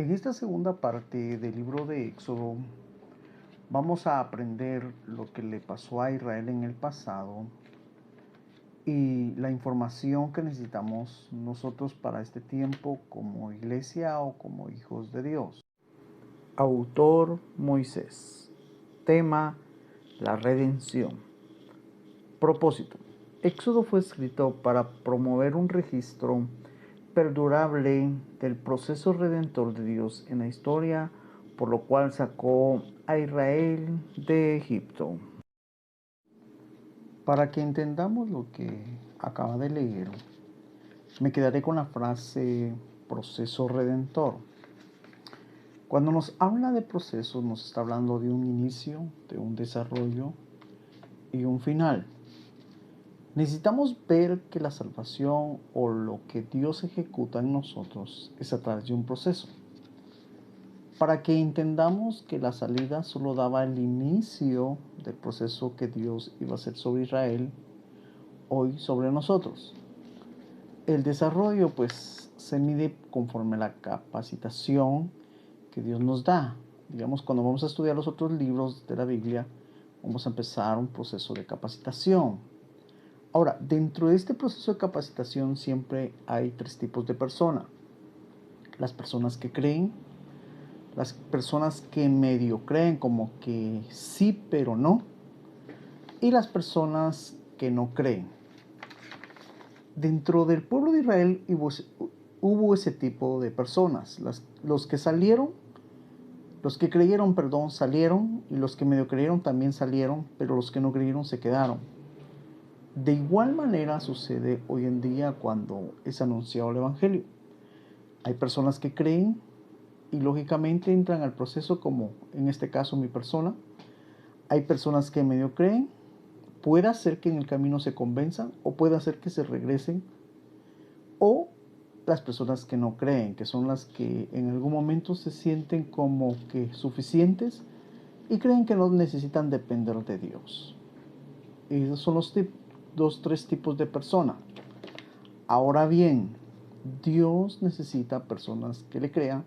En esta segunda parte del libro de Éxodo vamos a aprender lo que le pasó a Israel en el pasado y la información que necesitamos nosotros para este tiempo como iglesia o como hijos de Dios. Autor Moisés. Tema: la redención. Propósito: Éxodo fue escrito para promover un registro perdurable del proceso redentor de Dios en la historia, por lo cual sacó a Israel de Egipto. Para que entendamos lo que acaba de leer, me quedaré con la frase proceso redentor. Cuando nos habla de proceso, nos está hablando de un inicio, de un desarrollo y un final. Necesitamos ver que la salvación o lo que Dios ejecuta en nosotros es a través de un proceso. Para que entendamos que la salida solo daba el inicio del proceso que Dios iba a hacer sobre Israel, hoy sobre nosotros. El desarrollo pues se mide conforme a la capacitación que Dios nos da. Digamos, cuando vamos a estudiar los otros libros de la Biblia, vamos a empezar un proceso de capacitación. Ahora, dentro de este proceso de capacitación siempre hay tres tipos de personas. Las personas que creen, las personas que medio creen, como que sí pero no, y las personas que no creen. Dentro del pueblo de Israel hubo ese tipo de personas. Los que creyeron, salieron, y los que medio creyeron también salieron, pero los que no creyeron se quedaron. De igual manera sucede hoy en día cuando es anunciado el Evangelio. Hay personas que creen y lógicamente entran al proceso, como en este caso mi persona. Hay personas que medio creen, puede ser que en el camino se convenzan o puede ser que se regresen, o las personas que no creen, que son las que en algún momento se sienten como que suficientes y creen que no necesitan depender de Dios. Y esos son los tres tipos de personas. Ahora bien, Dios necesita personas que le crean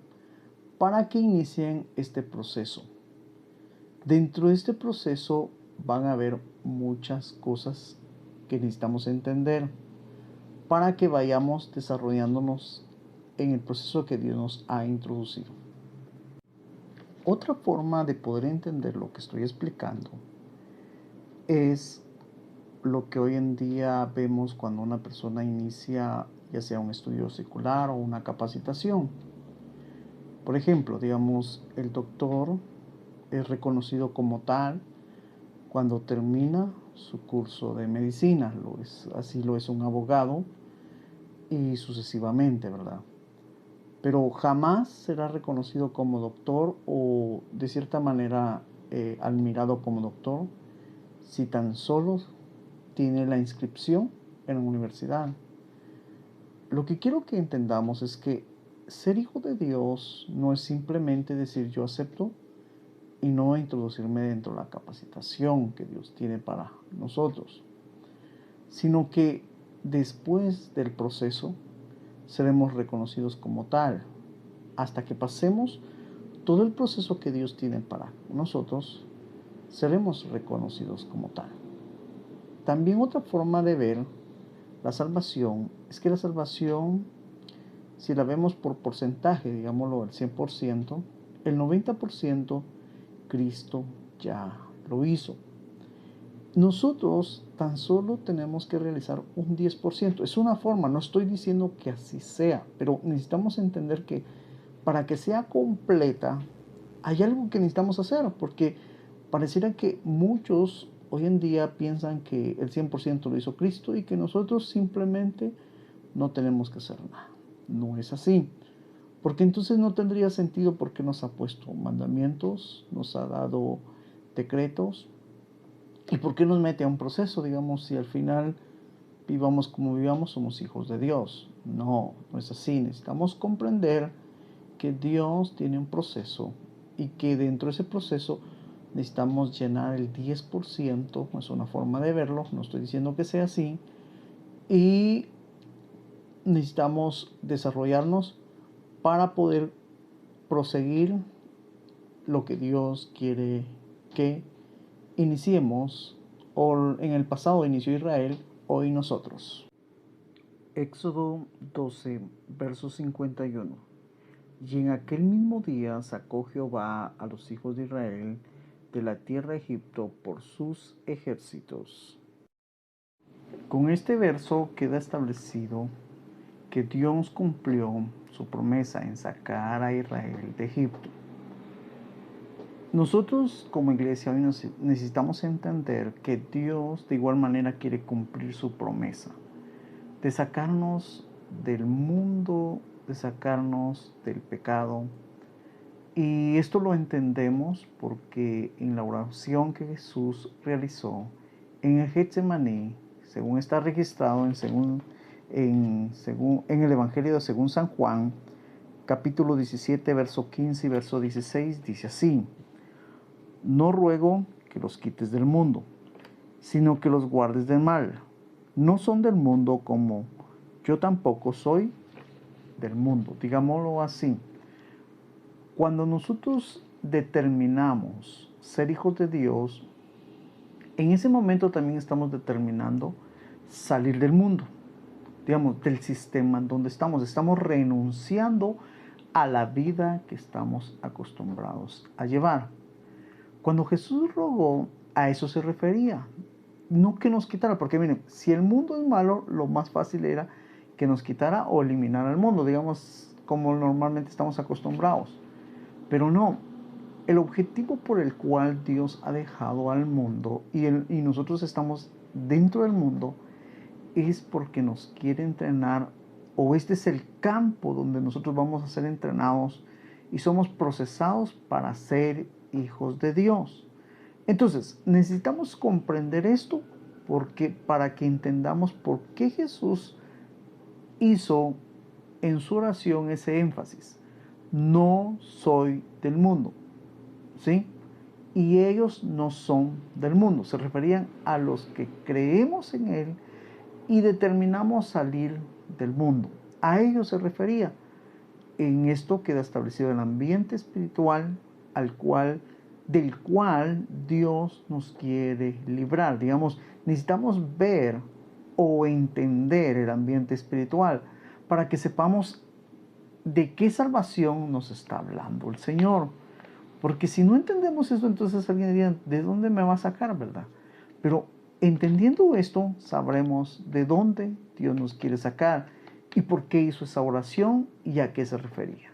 para que inicien este proceso. Dentro de este proceso van a haber muchas cosas que necesitamos entender para que vayamos desarrollándonos en el proceso que Dios nos ha introducido. Otra forma de poder entender lo que estoy explicando es lo que hoy en día vemos cuando una persona inicia ya sea un estudio secular o una capacitación. Por ejemplo, digamos, el doctor es reconocido como tal cuando termina su curso de medicina, así lo es un abogado y sucesivamente, ¿verdad? Pero jamás será reconocido como doctor o de cierta manera admirado como doctor si tan solo tiene la inscripción en la universidad. Lo que quiero que entendamos es que ser hijo de Dios no es simplemente decir yo acepto y no introducirme dentro de la capacitación que Dios tiene para nosotros, sino que después del proceso seremos reconocidos como tal, hasta que pasemos todo el proceso que Dios tiene para nosotros, seremos reconocidos como tal. También otra forma de ver la salvación es que la salvación, si la vemos por porcentaje, digámoslo el 100%, el 90% Cristo ya lo hizo. Nosotros tan solo tenemos que realizar un 10%. Es una forma, no estoy diciendo que así sea, pero necesitamos entender que para que sea completa hay algo que necesitamos hacer, porque pareciera que muchos hoy en día piensan que el 100% lo hizo Cristo y que nosotros simplemente no tenemos que hacer nada. No es así, porque entonces no tendría sentido, porque nos ha puesto mandamientos, nos ha dado decretos, y por qué nos mete a un proceso, digamos, si al final vivamos como vivamos, somos hijos de Dios. No, no es así. Necesitamos comprender que Dios tiene un proceso y que dentro de ese proceso necesitamos llenar el 10%, es una forma de verlo, no estoy diciendo que sea así, y necesitamos desarrollarnos para poder proseguir lo que Dios quiere que iniciemos, o en el pasado inició Israel, hoy nosotros. Éxodo 12, verso 51. Y en aquel mismo día sacó Jehová a los hijos de Israel de la tierra de Egipto por sus ejércitos. Con este verso queda establecido que Dios cumplió su promesa en sacar a Israel de Egipto. Nosotros como iglesia hoy necesitamos entender que Dios de igual manera quiere cumplir su promesa de sacarnos del mundo, de sacarnos del pecado. Y esto lo entendemos porque en la oración que Jesús realizó en el Getsemaní, según está registrado en el Evangelio de según San Juan, capítulo 17, verso 15 y verso 16, dice así: no ruego que los quites del mundo, sino que los guardes del mal. No son del mundo como yo tampoco soy del mundo. Digámoslo así. Cuando nosotros determinamos ser hijos de Dios, en ese momento también estamos determinando salir del mundo, digamos, del sistema en donde estamos. Estamos renunciando a la vida que estamos acostumbrados a llevar. Cuando Jesús rogó, a eso se refería. No que nos quitara, porque miren, si el mundo es malo, lo más fácil era que nos quitara o eliminara el mundo, digamos, como normalmente estamos acostumbrados. Pero no, el objetivo por el cual Dios ha dejado al mundo y nosotros estamos dentro del mundo es porque nos quiere entrenar, o este es el campo donde nosotros vamos a ser entrenados y somos procesados para ser hijos de Dios. Entonces, necesitamos comprender esto para que entendamos por qué Jesús hizo en su oración ese énfasis. No soy del mundo, ¿sí? Y ellos no son del mundo. Se referían a los que creemos en Él y determinamos salir del mundo. A ellos se refería. En esto queda establecido el ambiente espiritual del cual Dios nos quiere librar. Digamos, necesitamos ver o entender el ambiente espiritual para que sepamos de qué salvación nos está hablando el Señor. Porque si no entendemos esto, entonces alguien diría, ¿de dónde me va a sacar, verdad? Pero entendiendo esto, sabremos de dónde Dios nos quiere sacar y por qué hizo esa oración y a qué se refería.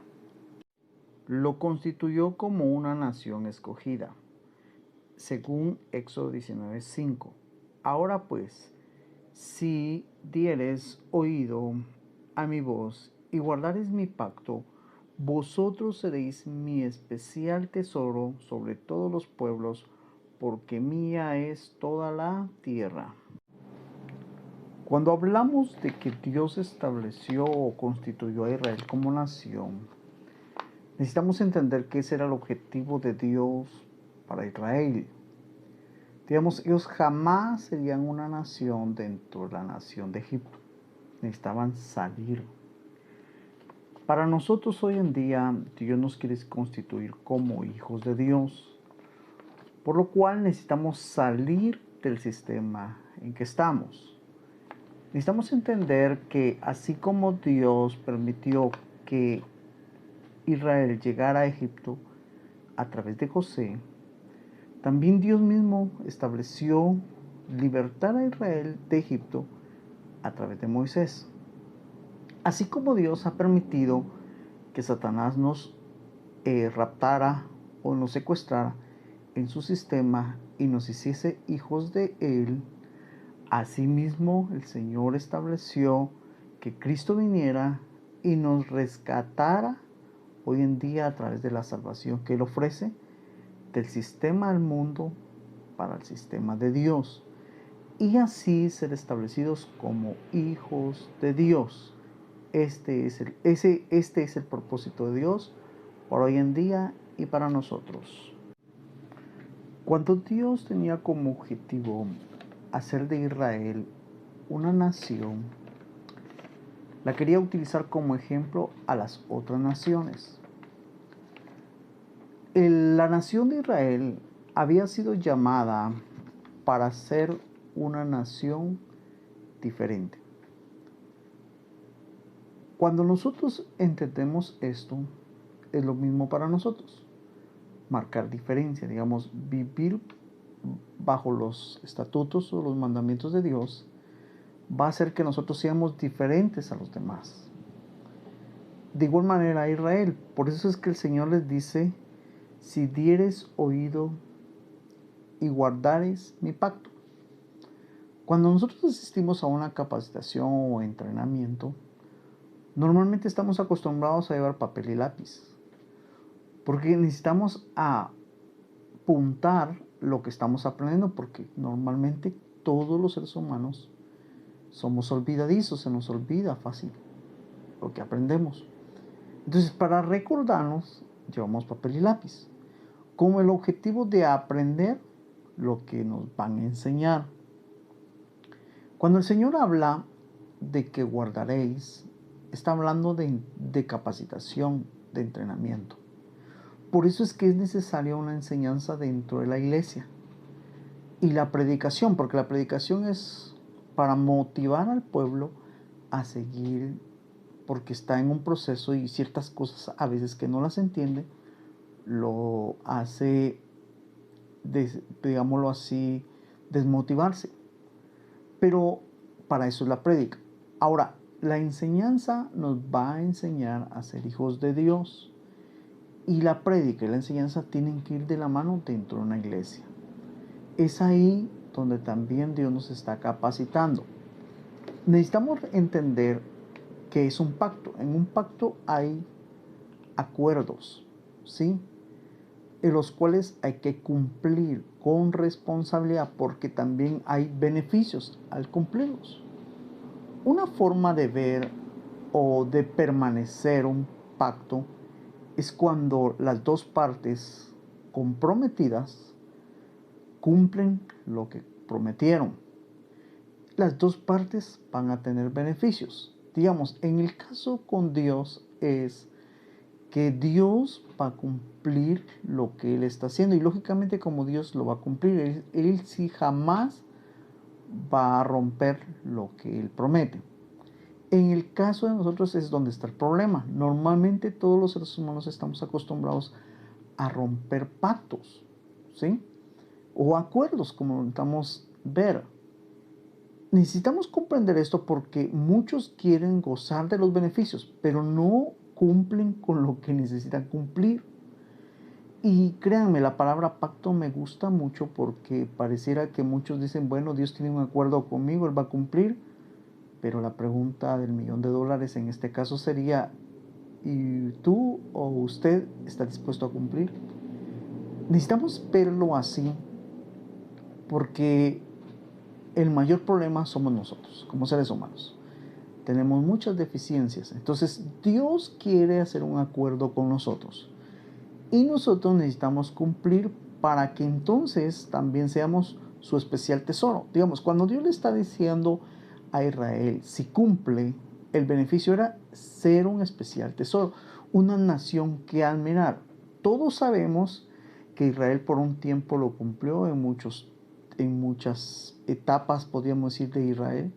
Lo constituyó como una nación escogida, según Éxodo 19:5. Ahora pues, si dieres oído a mi voz y guardares mi pacto, vosotros seréis mi especial tesoro sobre todos los pueblos, porque mía es toda la tierra. Cuando hablamos de que Dios estableció o constituyó a Israel como nación, necesitamos entender que ese era el objetivo de Dios para Israel. Digamos, ellos jamás serían una nación dentro de la nación de Egipto. Necesitaban salir. Para nosotros hoy en día, Dios nos quiere constituir como hijos de Dios, por lo cual necesitamos salir del sistema en que estamos. Necesitamos entender que así como Dios permitió que Israel llegara a Egipto a través de José, también Dios mismo estableció libertar a Israel de Egipto a través de Moisés. Así como Dios ha permitido que Satanás nos raptara o nos secuestrara en su sistema y nos hiciese hijos de Él, asimismo el Señor estableció que Cristo viniera y nos rescatara hoy en día a través de la salvación que Él ofrece del sistema del mundo para el sistema de Dios, y así ser establecidos como hijos de Dios. Este es el propósito de Dios para hoy en día y para nosotros. Cuando Dios tenía como objetivo hacer de Israel una nación, la quería utilizar como ejemplo a las otras naciones. La nación de Israel había sido llamada para ser una nación diferente. Cuando nosotros entendemos esto, es lo mismo para nosotros. Marcar diferencia, digamos, vivir bajo los estatutos o los mandamientos de Dios va a hacer que nosotros seamos diferentes a los demás. De igual manera a Israel, por eso es que el Señor les dice, si dieres oído y guardares mi pacto. Cuando nosotros asistimos a una capacitación o entrenamiento, normalmente estamos acostumbrados a llevar papel y lápiz, porque necesitamos apuntar lo que estamos aprendiendo, porque normalmente todos los seres humanos somos olvidadizos, se nos olvida fácil lo que aprendemos. Entonces, para recordarnos, llevamos papel y lápiz, con el objetivo de aprender lo que nos van a enseñar. Cuando el Señor habla de que guardaréis, está hablando de capacitación, de entrenamiento. Por eso es que es necesaria una enseñanza dentro de la iglesia. Y la predicación, porque la predicación es para motivar al pueblo a seguir, porque está en un proceso y ciertas cosas a veces que no las entiende, lo hace, digámoslo así, desmotivarse. Pero para eso es la prédica. Ahora, la enseñanza nos va a enseñar a ser hijos de Dios. Y la prédica y la enseñanza tienen que ir de la mano dentro de una iglesia. Es ahí donde también Dios nos está capacitando. Necesitamos entender que es un pacto. En un pacto hay acuerdos, ¿sí? En los cuales hay que cumplir con responsabilidad, porque también hay beneficios al cumplirlos. Una forma de ver o de permanecer un pacto es cuando las dos partes comprometidas cumplen lo que prometieron. Las dos partes van a tener beneficios. Digamos, en el caso con Dios es que Dios va a cumplir lo que Él está haciendo. Y lógicamente como Dios lo va a cumplir, Él sí jamás va a romper lo que Él promete. En el caso de nosotros es donde está el problema. Normalmente todos los seres humanos estamos acostumbrados a romper pactos, ¿sí? O acuerdos, como intentamos ver. Necesitamos comprender esto porque muchos quieren gozar de los beneficios, pero no cumplen con lo que necesitan cumplir. Y créanme, la palabra pacto me gusta mucho porque pareciera que muchos dicen, bueno, Dios tiene un acuerdo conmigo, Él va a cumplir. Pero la pregunta del $1.000.000 en este caso sería, ¿y tú o usted está dispuesto a cumplir? Necesitamos verlo así porque el mayor problema somos nosotros, como seres humanos. Tenemos muchas deficiencias. Entonces, Dios quiere hacer un acuerdo con nosotros. Y nosotros necesitamos cumplir para que entonces también seamos su especial tesoro. Digamos, cuando Dios le está diciendo a Israel, si cumple, el beneficio era ser un especial tesoro, una nación que admirar. Todos sabemos que Israel por un tiempo lo cumplió en muchas etapas, podríamos decir, de Israel.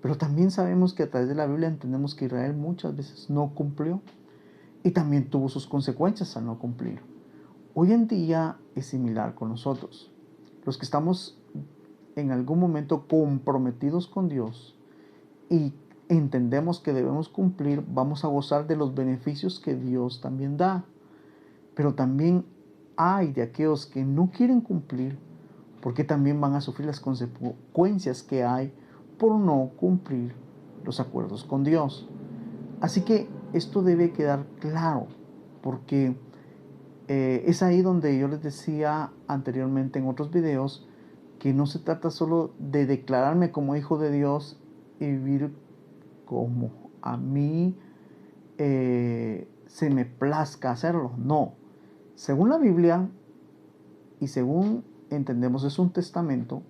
Pero también sabemos que a través de la Biblia entendemos que Israel muchas veces no cumplió y también tuvo sus consecuencias al no cumplir. Hoy en día es similar con nosotros. Los que estamos en algún momento comprometidos con Dios y entendemos que debemos cumplir, vamos a gozar de los beneficios que Dios también da. Pero también hay de aquellos que no quieren cumplir porque también van a sufrir las consecuencias que hay por no cumplir los acuerdos con Dios. Así que esto debe quedar claro, porque es ahí donde yo les decía anteriormente en otros videos que no se trata solo de declararme como hijo de Dios y vivir como a mí se me plazca hacerlo. No. Según la Biblia y según entendemos es un testamento,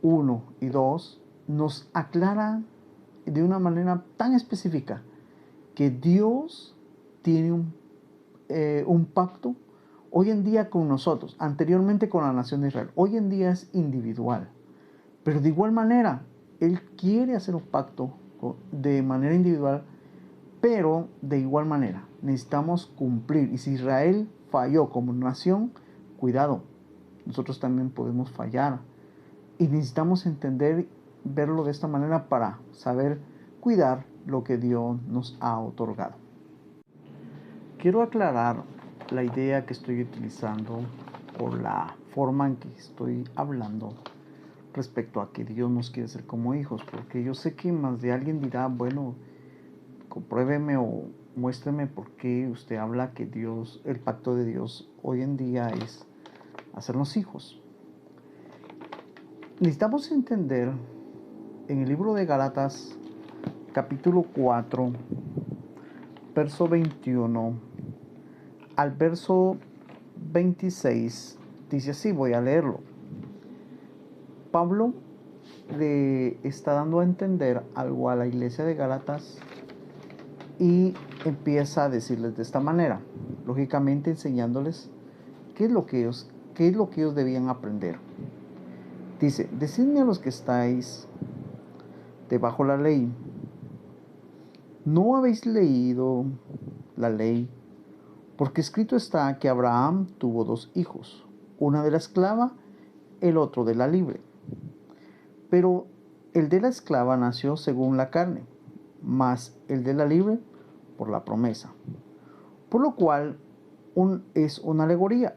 1 y 2 nos aclara de una manera tan específica que Dios tiene un pacto Hoy en día con nosotros, anteriormente con la nación de Israel, hoy en día es individual. Pero de igual manera, Él quiere hacer un pacto de manera individual, pero de igual manera necesitamos cumplir. Y si Israel falló como nación, cuidado, nosotros también podemos fallar. Y necesitamos entender, verlo de esta manera para saber cuidar lo que Dios nos ha otorgado. Quiero aclarar la idea que estoy utilizando por la forma en que estoy hablando respecto a que Dios nos quiere ser como hijos, porque yo sé que más de alguien dirá, bueno, compruébeme o muéstreme por qué usted habla que Dios, el pacto de Dios hoy en día es hacernos hijos. Necesitamos entender en el libro de Gálatas, capítulo 4, verso 21 al verso 26, dice así, voy a leerlo. Pablo le está dando a entender algo a la iglesia de Gálatas y empieza a decirles de esta manera, lógicamente enseñándoles qué es lo que ellos debían aprender. Dice, decidme a los que estáis debajo de la ley, ¿no habéis leído la ley? Porque escrito está que Abraham tuvo 2 hijos, una de la esclava, el otro de la libre. Pero el de la esclava nació según la carne, mas el de la libre por la promesa. Por lo cual es una alegoría,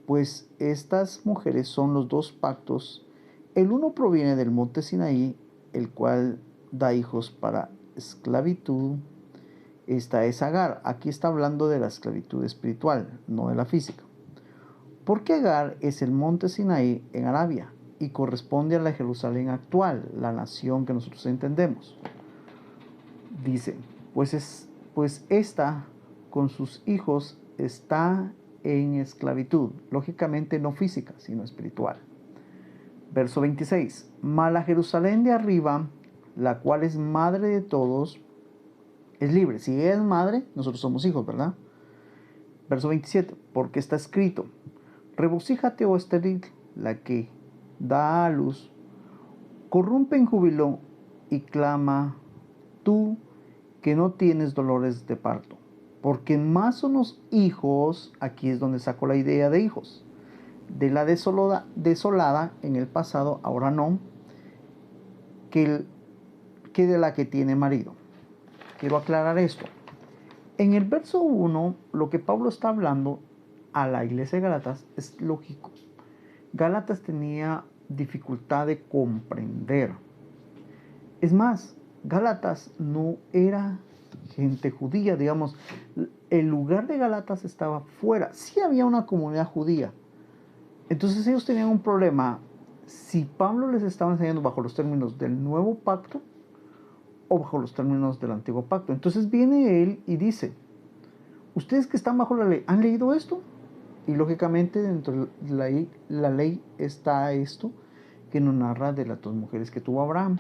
pues estas mujeres son los 2 pactos. El uno proviene del monte Sinaí, el cual da hijos para esclavitud. Esta es Agar. Aquí está hablando de la esclavitud espiritual, no de la física. Porque Agar es el monte Sinaí en Arabia y corresponde a la Jerusalén actual, la nación que nosotros entendemos. Dice, pues esta con sus hijos está en esclavitud, lógicamente no física, sino espiritual. Verso 26. Mas la Jerusalén de arriba, la cual es madre de todos, es libre. Si ella es madre, nosotros somos hijos, ¿verdad? Verso 27. Porque está escrito, regocíjate, oh estéril, la que da a luz, corrompe en júbilo y clama, tú que no tienes dolores de parto. Porque más son los hijos, aquí es donde saco la idea de hijos, de la desolada en el pasado, ahora no, que de la que tiene marido. Quiero aclarar esto. En el verso 1, lo que Pablo está hablando a la iglesia de Gálatas es lógico. Gálatas tenía dificultad de comprender. Es más, Gálatas no era gente judía, digamos, el lugar de Gálatas estaba fuera. Sí había una comunidad judía. Entonces ellos tenían un problema. Si Pablo les estaba enseñando bajo los términos del nuevo pacto o bajo los términos del antiguo pacto. Entonces viene él y dice, ustedes que están bajo la ley, ¿han leído esto? Y lógicamente dentro de la ley está esto que nos narra de las 2 mujeres que tuvo Abraham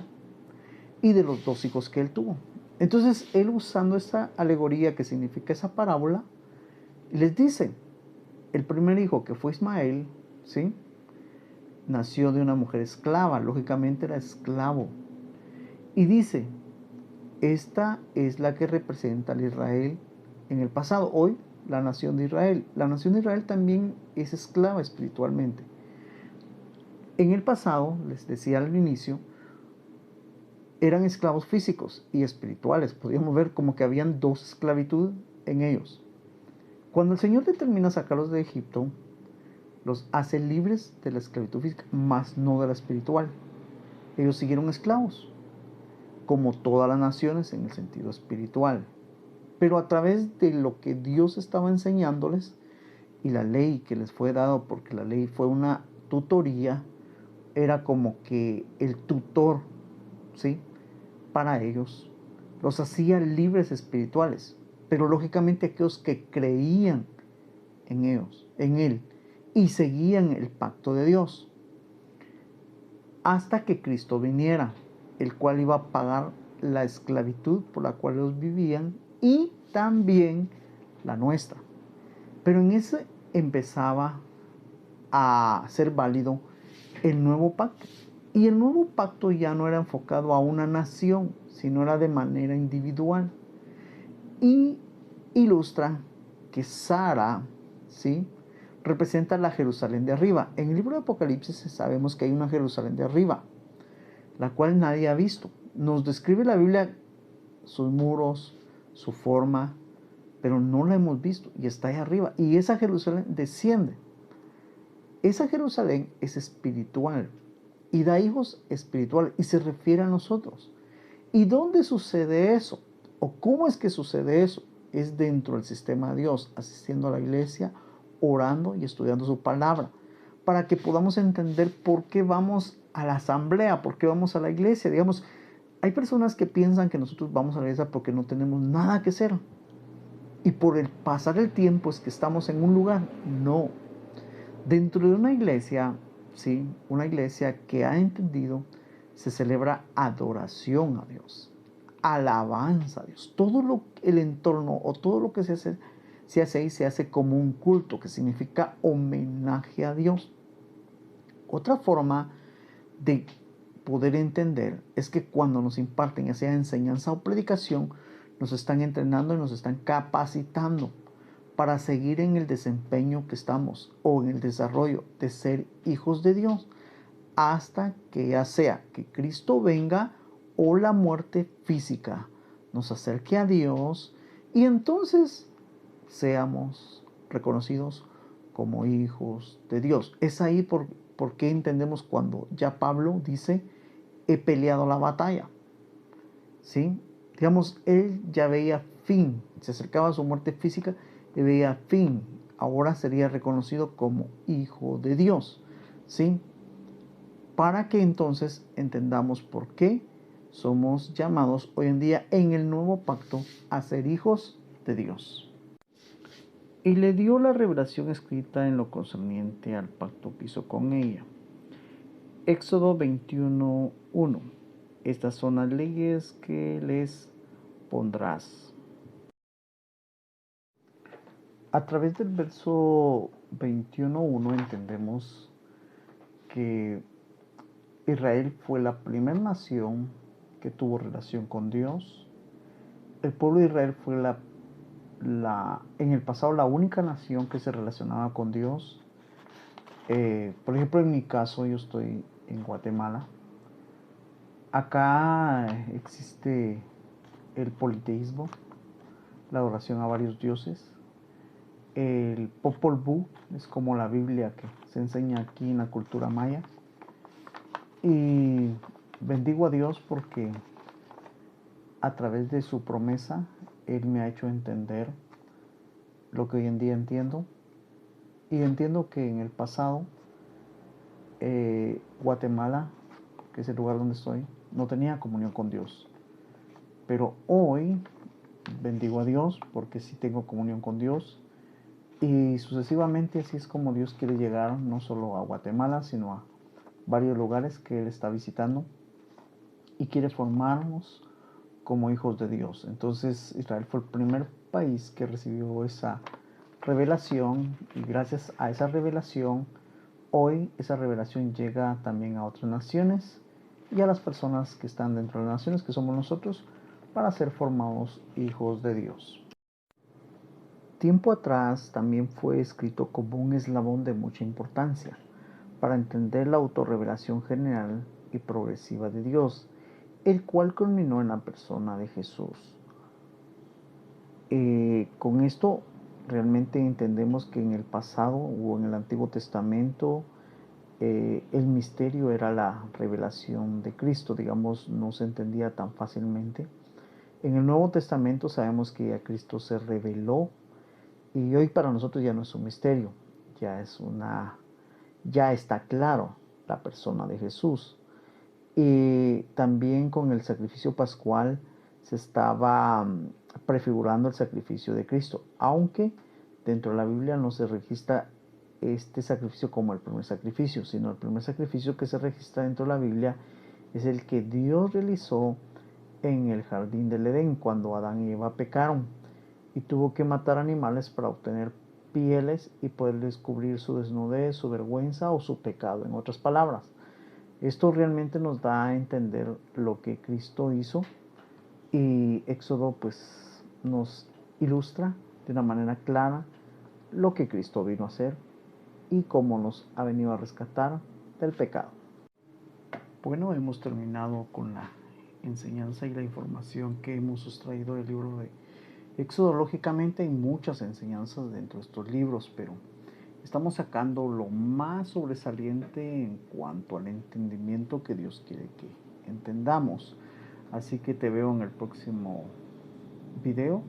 y de los 2 hijos que él tuvo. Entonces él, usando esta alegoría que significa esa parábola, les dice, el primer hijo, que fue Ismael, ¿sí?, nació de una mujer esclava, lógicamente era esclavo. Y dice, esta es la que representa al Israel en el pasado. Hoy, la nación de Israel. La nación de Israel también es esclava espiritualmente. En el pasado, les decía al inicio, eran esclavos físicos y espirituales. Podíamos ver como que habían 2 esclavitud en ellos. Cuando el Señor determina sacarlos de Egipto, los hace libres de la esclavitud física, mas no de la espiritual. Ellos siguieron esclavos, como todas las naciones en el sentido espiritual. Pero a través de lo que Dios estaba enseñándoles y la ley que les fue dado, porque la ley fue una tutoría, era como que el tutor, ¿sí?, para ellos, los hacía libres espirituales. Pero lógicamente aquellos que creían en ellos, en Él, y seguían el pacto de Dios, hasta que Cristo viniera, el cual iba a pagar la esclavitud por la cual ellos vivían y también la nuestra. Pero en ese empezaba a ser válido el nuevo pacto. Y el nuevo pacto ya no era enfocado a una nación, sino era de manera individual. Y ilustra que Sara, ¿sí?, representa la Jerusalén de arriba. En el libro de Apocalipsis sabemos que hay una Jerusalén de arriba, la cual nadie ha visto. Nos describe la Biblia sus muros, su forma, pero no la hemos visto y está ahí arriba. Y esa Jerusalén desciende. Esa Jerusalén es espiritual y da hijos espirituales y se refiere a nosotros. ¿Y dónde sucede eso? ¿O cómo es que sucede eso? Es dentro del sistema de Dios, asistiendo a la iglesia, orando y estudiando su palabra, para que podamos entender por qué vamos a la asamblea, por qué vamos a la iglesia. Digamos, hay personas que piensan que nosotros vamos a la iglesia porque no tenemos nada que hacer. Y por el pasar el tiempo es que estamos en un lugar. No. Dentro de una iglesia, ¿sí?, una iglesia que ha entendido, se celebra adoración a Dios, alabanza a Dios. El entorno o todo lo que se hace ahí se hace como un culto, que significa homenaje a Dios. Otra forma de poder entender es que cuando nos imparten ya sea enseñanza o predicación, nos están entrenando y nos están capacitando para seguir en el desempeño que estamos o en el desarrollo de ser hijos de Dios hasta que ya sea que Cristo venga o la muerte física nos acerque a Dios y entonces seamos reconocidos como hijos de Dios. Es ahí por qué entendemos cuando ya Pablo dice, he peleado la batalla. ¿Sí? Digamos, él ya veía fin, se acercaba a su muerte física y veía fin. Ahora sería reconocido como hijo de Dios. ¿Sí? Para que entonces entendamos por qué somos llamados hoy en día en el nuevo pacto a ser hijos de Dios. Y le dio la revelación escrita en lo concerniente al pacto que hizo con ella. Éxodo 21:1. Estas son las leyes que les pondrás. A través del verso 21:1 entendemos que Israel fue la primera nación que tuvo relación con Dios. El pueblo de Israel fue en el pasado la única nación que se relacionaba con Dios. Por ejemplo, en mi caso, yo estoy en Guatemala. Acá existe el politeísmo, la adoración a varios dioses. El Popol Vuh es como la Biblia que se enseña aquí en la cultura maya. Y bendigo a Dios porque a través de su promesa, Él me ha hecho entender lo que hoy en día entiendo. Y entiendo que en el pasado, Guatemala, que es el lugar donde estoy, no tenía comunión con Dios. Pero hoy bendigo a Dios porque sí tengo comunión con Dios. Y sucesivamente así es como Dios quiere llegar no solo a Guatemala, sino a varios lugares que Él está visitando y quiere formarnos como hijos de Dios. Entonces Israel fue el primer país que recibió esa revelación y gracias a esa revelación, hoy esa revelación llega también a otras naciones y a las personas que están dentro de las naciones, que somos nosotros, para ser formados hijos de Dios. Tiempo atrás también fue escrito como un eslabón de mucha importancia para entender la autorrevelación general y progresiva de Dios, el cual culminó en la persona de Jesús. Con esto realmente entendemos que en el pasado o en el Antiguo Testamento el misterio era la revelación de Cristo, digamos, no se entendía tan fácilmente. En el Nuevo Testamento sabemos que ya Cristo se reveló y hoy para nosotros ya no es un misterio, ya está claro la persona de Jesús. Y también con el sacrificio pascual se estaba prefigurando el sacrificio de Cristo, aunque dentro de la Biblia no se registra este sacrificio como el primer sacrificio, sino el primer sacrificio que se registra dentro de la Biblia es el que Dios realizó en el jardín del Edén cuando Adán y Eva pecaron y tuvo que matar animales para obtener pieles y poder descubrir su desnudez, su vergüenza o su pecado, en otras palabras. Esto realmente nos da a entender lo que Cristo hizo, y Éxodo pues nos ilustra de una manera clara lo que Cristo vino a hacer y cómo nos ha venido a rescatar del pecado. Bueno, hemos terminado con la enseñanza y la información que hemos sustraído del libro de Éxodo. Lógicamente hay muchas enseñanzas dentro de estos libros, pero estamos sacando lo más sobresaliente en cuanto al entendimiento que Dios quiere que entendamos. Así que te veo en el próximo video,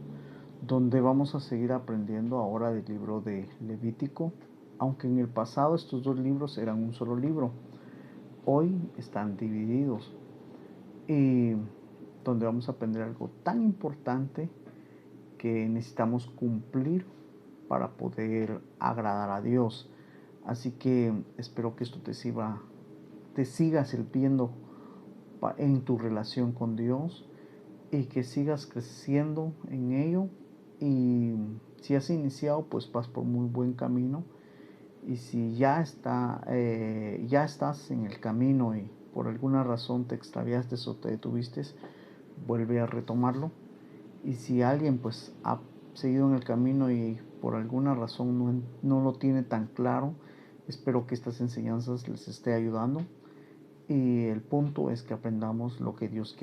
donde vamos a seguir aprendiendo ahora del libro de Levítico. Aunque en el pasado estos dos libros eran un solo libro, hoy están divididos, y donde vamos a aprender algo tan importante que necesitamos cumplir para poder agradar a Dios. Así que espero que esto te siga sirviendo en tu relación con Dios, y que sigas creciendo en ello. Y si has iniciado, pues vas por muy buen camino. Y si ya estás en el camino y por alguna razón te extraviaste o te detuviste, vuelve a retomarlo. Y si alguien pues ha seguido en el camino y por alguna razón no lo tiene tan claro, espero que estas enseñanzas les esté ayudando. Y el punto es que aprendamos lo que Dios quiere.